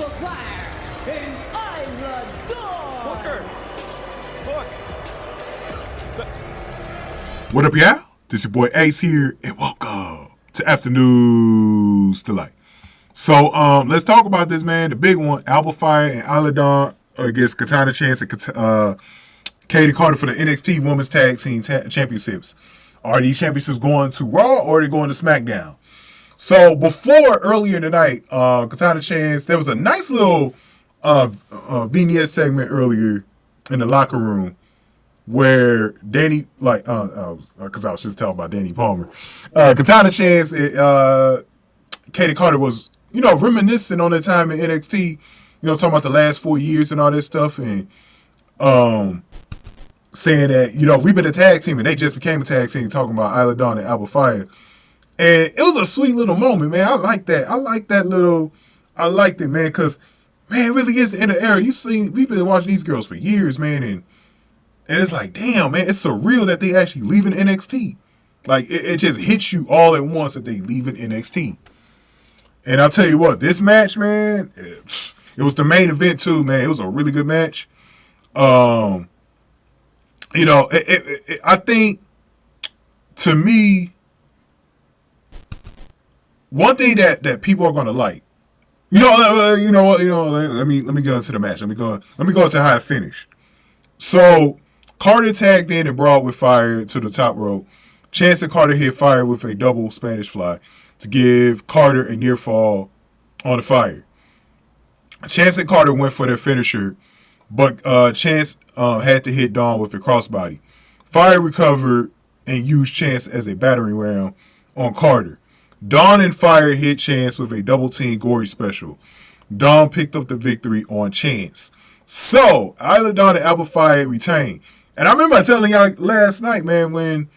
Alba Fyre and Isla Dawn. Booker. Look. What up, y'all? This your boy Ace here, and welcome to Afternoons Delight. So, let's talk about this, man. The big one, Alba Fyre and Isla Dawn against Katana Chance and Kayden Carter for the NXT Women's Tag Team Championships. Are these championships going to Raw or are they going to SmackDown? So, earlier tonight, Katana Chance, there was a nice little vignette segment earlier in the locker room where Danny, because I was just talking about Danny Palmer, Katana Chance, Kayden Carter was, reminiscing on the time in NXT, talking about the last 4 years and all this stuff, and saying that, we've been a tag team, and they just became a tag team, talking about Isla Dawn and Alba Fyre. And it was a sweet little moment, man. I like that. I liked it, man, because, man, it really is the end of the era. We've been watching these girls for years, man, and it's like, damn, man, it's surreal that they actually leaving NXT. Like, it just hits you all at once that they leaving NXT. And I'll tell you what, this match, man, it was the main event too, man. It was a really good match. I think, to me, one thing that people are gonna like, let me go into the match. Let me go into how it finished. So, Carter tagged in and brawled with Fyre to the top rope. Chance and Carter hit Fyre with a double Spanish fly to give Carter a near fall on the Fyre. Chance and Carter went for their finisher, but Chance had to hit Dawn with a crossbody. Fyre recovered and used Chance as a battering ram on Carter. Dawn and Fyre hit Chance with a double team gory special. Dawn picked up the victory on Chance. So, Isla Dawn and Alba Fyre retained. And I remember telling y'all last night, man, when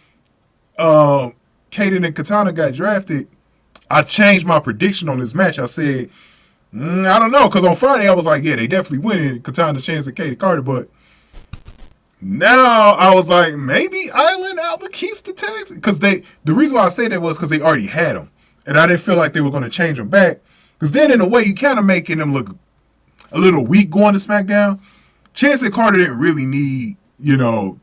Kayden and Katana got drafted, I changed my prediction on this match. I said, I don't know, because on Friday I was like, yeah, they definitely winning, Katana Chance and Kayden Carter, but now I was like, maybe Isla and Alba keeps the tags, because the reason why I say that was because they already had them, and I didn't feel like they were going to change them back, because then in a way you kind of making them look a little weak going to SmackDown. Chance and Carter didn't really need, the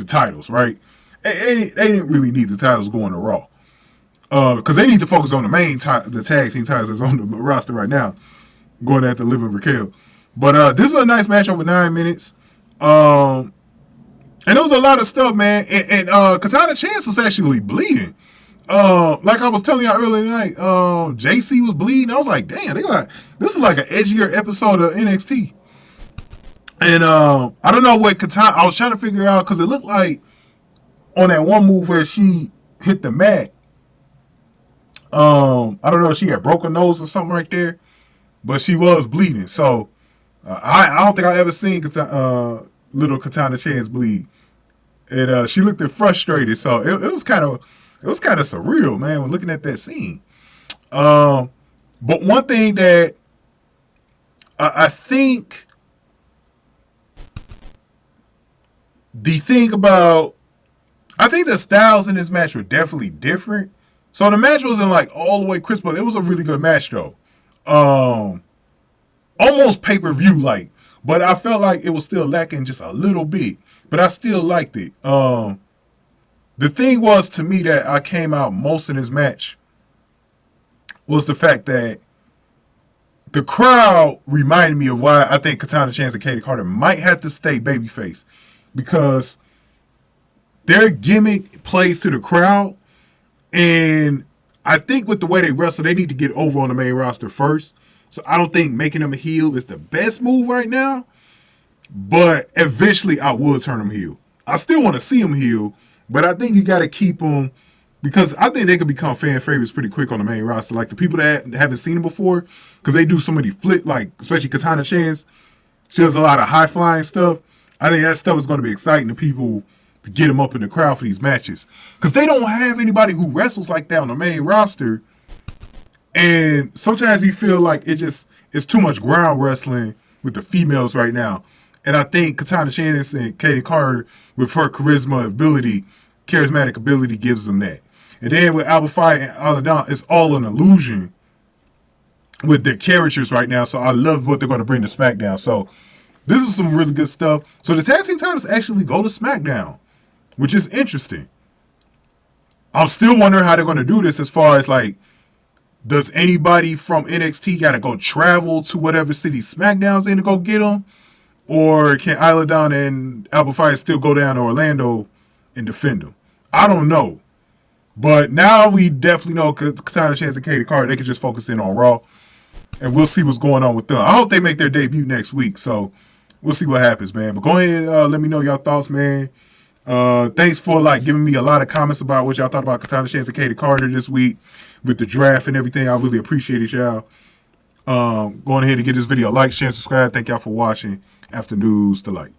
titles, right? They didn't really need the titles going to Raw. Because they need to focus on the tag team titles that's on the roster right now, going after Liv and Raquel. But this is a nice match over 9 minutes. And there was a lot of stuff, man. And Katana Chance was actually bleeding. Like I was telling y'all earlier tonight, JC was bleeding. I was like, damn, this is like an edgier episode of NXT. And I don't know what Katana, I was trying to figure out, because it looked like on that one move where she hit the mat, I don't know if she had broken nose or something right there, but she was bleeding. So I don't think I ever seen little Katana Chance bleed, and she looked frustrated. So it was kind of surreal, man, when looking at that scene. But one thing that I think the styles in this match were definitely different. So the match wasn't like all the way crisp, but it was a really good match though. Almost pay-per-view like, but I felt like it was still lacking just a little bit, but I still liked it. The thing was, to me, that I came out most in this match was the fact that the crowd reminded me of why I think Katana Chance and Kayden Carter might have to stay babyface, because their gimmick plays to the crowd, and I think with the way they wrestle, they need to get over on the main roster first. So I don't think making them a heel is the best move right now, but eventually I would turn them heel. I still want to see them heel, but I think you got to keep them, because I think they could become fan favorites pretty quick on the main roster. Like the people that haven't seen them before, because they do so many flip, like especially Katana Chance, she does a lot of high flying stuff. I think that stuff is going to be exciting to people to get them up in the crowd for these matches, because they don't have anybody who wrestles like that on the main roster. And sometimes you feel like it's too much ground wrestling with the females right now. And I think Katana Chance and Kayden Carter, with her charismatic ability, gives them that. And then with Alba Fyre and Isla Dawn, it's all an illusion with their characters right now. So I love what they're going to bring to SmackDown. So this is some really good stuff. So the tag team titles actually go to SmackDown, which is interesting. I'm still wondering how they're going to do this as far as like, does anybody from NXT got to go travel to whatever city SmackDown's in to go get them? Or can Isla Dawn and Alba Fyre still go down to Orlando and defend them? I don't know. But now we definitely know Katana Chance and Kayden Carter, they can just focus in on Raw. And we'll see what's going on with them. I hope they make their debut next week. So we'll see what happens, man. But go ahead and let me know your thoughts, man. Thanks for like giving me a lot of comments about what y'all thought about Katana Chance and Kayden Carter this week with the draft and everything. I really appreciate it, y'all. Going ahead and give this video a like, share, and subscribe. Thank y'all for watching. After News to Light.